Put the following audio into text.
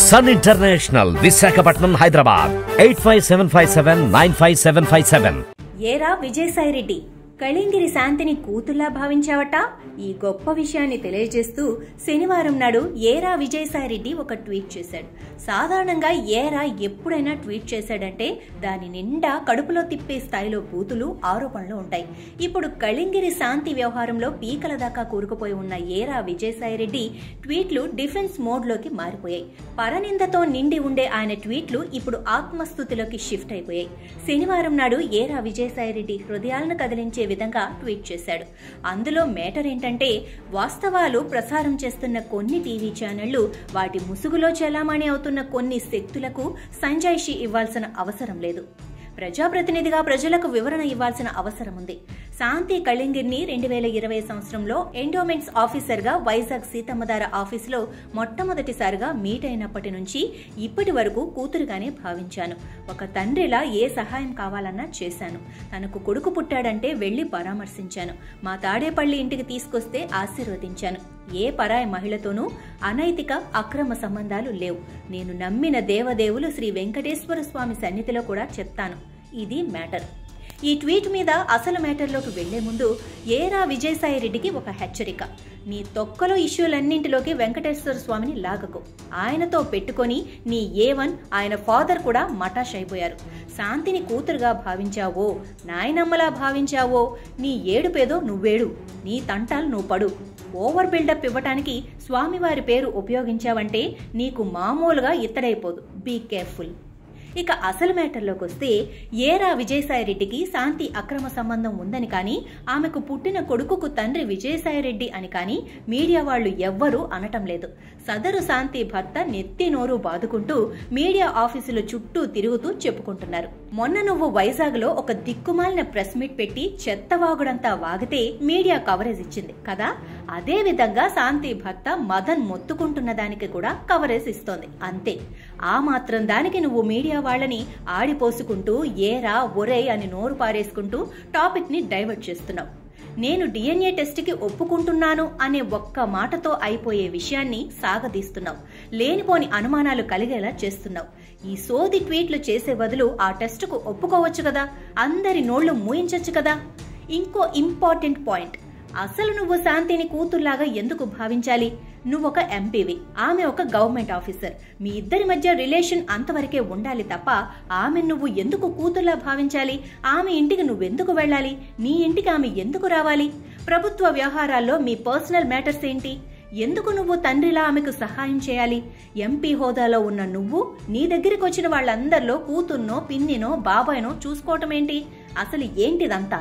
Sun international Visakhapatnam Hyderabad 8575795757. ఏరా విజయసాయి రెడ్డి, కళింగిరి శాంతిని కూతుర్లా భావించావట? ఈ గొప్ప విషయాన్ని తెలియజేస్తూ శనివారం నాడు ఏరా విజయసాయి రెడ్డి ఒక ట్వీట్ చేశాడు. సాధారణంగా ఏరా ఎప్పుడైనా ట్వీట్ చేశాడంటే దాని నిండా కడుపులో తిప్పే స్థాయిలో బూతులు, ఆరోపణలు ఉంటాయి. ఇప్పుడు కళింగిరి శాంతి వ్యవహారంలో పీకల దాకా కూరుకుపోయి ఉన్న ఏరా విజయసాయి రెడ్డి ట్వీట్లు డిఫెన్స్ మోడ్లోకి మారిపోయాయి. పరనిందతో నిండి ఉండే ఆయన ట్వీట్లు ఇప్పుడు ఆత్మస్థుతిలోకి షిఫ్ట్ అయిపోయాయి. శనివారం నాడు ఏరా విజయసాయి రెడ్డి హృదయాలను కదిలించే విధంగా ట్వీట్ చేశాడు. అందులో మేటర్ ఏంటంటే, వాస్తవాలు ప్రసారం చేస్తున్న కొన్ని టీవీ ఛానళ్లు వాటి ముసుగులో చెలామణి అవుతున్న కొన్ని శక్తులకు సంజాయిషీ ఇవ్వాల్సిన అవసరం లేదు. ప్రజాప్రతినిధిగా ప్రజలకు వివరణ ఇవ్వాల్సిన అవసరం ఉంది. శాంతి కళింగిరిని 2020 సంవత్సరంలో ఎండోమెంట్స్ ఆఫీసర్ గా వైజాగ్ సీతమ్మధార ఆఫీసులో మొట్టమొదటిసారిగా మీట్ అయినప్పటి నుంచి ఇప్పటి వరకు కూతురుగానే భావించాను. ఒక తండ్రిలా ఏ సహాయం కావాలన్నా చేశాను. తనకు కొడుకు పుట్టాడంటే వెళ్లి పరామర్శించాను. మా తాడేపల్లి ఇంటికి తీసుకొస్తే ఆశీర్వదించాను. ఏ పరాయి మహిళతోనూ అనైతిక అక్రమ సంబంధాలు లేవు. నేను నమ్మిన దేవదేవులు శ్రీ వెంకటేశ్వర స్వామి సన్నిధిలో కూడా చెప్తాను. ఇది మ్యాటర్. ఈ ట్వీట్ మీద అసలు మ్యాటర్లోకి వెళ్లే ముందు ఏరా విజయసాయి రెడ్డికి ఒక హెచ్చరిక. నీ తొక్కలో ఇష్యూలన్నింటిలోకి వెంకటేశ్వర స్వామిని లాగకు. ఆయనతో పెట్టుకొని నీ A1 ఆయన ఫాదర్ కూడా మటాష్ అయిపోయారు. శాంతిని కూతురుగా భావించావో, నాయనమ్మలా భావించావో, నీ ఏడుపేదో నువ్వేడు, నీ తంటాలు నువ్వు పడు. ఓవర్ బిల్డప్ ఇవ్వటానికి స్వామివారి పేరు ఉపయోగించావంటే నీకు మామూలుగా ఇత్తడైపోదు. Be careful. ఇక అసలు మ్యాటర్లోకి వస్తే, ఏరా విజయసాయి రెడ్డికి శాంతి అక్రమ సంబంధం ఉందని కానీ, ఆమెకు పుట్టిన కొడుకుకు తండ్రి విజయసాయి రెడ్డి అని కానీ మీడియా వాళ్లు ఎవ్వరూ అనటం లేదు. సదరు శాంతి భర్త నెత్తి నోరు బాదుకుంటూ మీడియా ఆఫీసుల చుట్టూ తిరుగుతూ చెప్పుకుంటున్నారు. మొన్న నువ్వు వైజాగ్ లో ఒక దిక్కుమాలిన ప్రెస్ మీట్ పెట్టి చెత్తవాగుడంతా వాగితే మీడియా కవరేజ్ ఇచ్చింది కదా, అదే విధంగా శాంతి భర్త మదన్ మొత్తుకుంటున్న దానికి కూడా కవరేజ్ ఇస్తోంది. అంతే. ఆ మాత్రం దానికి నువ్వు మీడియా వాళ్ళని ఆడిపోసుకుంటూ ఏరా ఒరే అని నోరు పారేసుకుంటూ టాపిక్ ని డైవర్ట్ చేస్తున్నావు. నేను DNA టెస్ట్ కి ఒప్పుకుంటున్నాను అనే ఒక్క మాటతో అయిపోయే విషయాన్ని సాగదీస్తున్నావు. లేనిపోని అనుమానాలు కలిగేలా చేస్తున్నావు. ఈ సోది ట్వీట్లు చేసే బదులు ఆ టెస్టుకు ఒప్పుకోవచ్చు కదా, అందరి నోళ్లు మూయించొచ్చు కదా. ఇంకో ఇంపార్టెంట్ పాయింట్, అసలు నువ్వు శాంతిని కూతుర్లాగా ఎందుకు భావించాలి? నువ్వొక ఎంపీవి, ఆమె ఒక గవర్నమెంట్ ఆఫీసర్. మీ ఇద్దరి మధ్య రిలేషన్ అంతవరకే ఉండాలి తప్ప ఆమె నువ్వు ఎందుకు కూతుర్లా భావించాలి? ఆమె ఇంటికి నువ్వెందుకు వెళ్ళాలి? నీ ఇంటికి ఆమె ఎందుకు రావాలి? ప్రభుత్వ వ్యవహారాల్లో మీ పర్సనల్ మ్యాటర్స్ ఏంటి? ఎందుకు నువ్వు తండ్రిలా ఆమెకు సహాయం చేయాలి? ఎంపీ హోదాలో ఉన్న నువ్వు నీ దగ్గరికి వచ్చిన వాళ్ళందరిలో కూతుర్నో, పిన్నినో, బాబాయ్నో చూసుకోవటం ఏంటి? అసలు ఏంటిదంతా?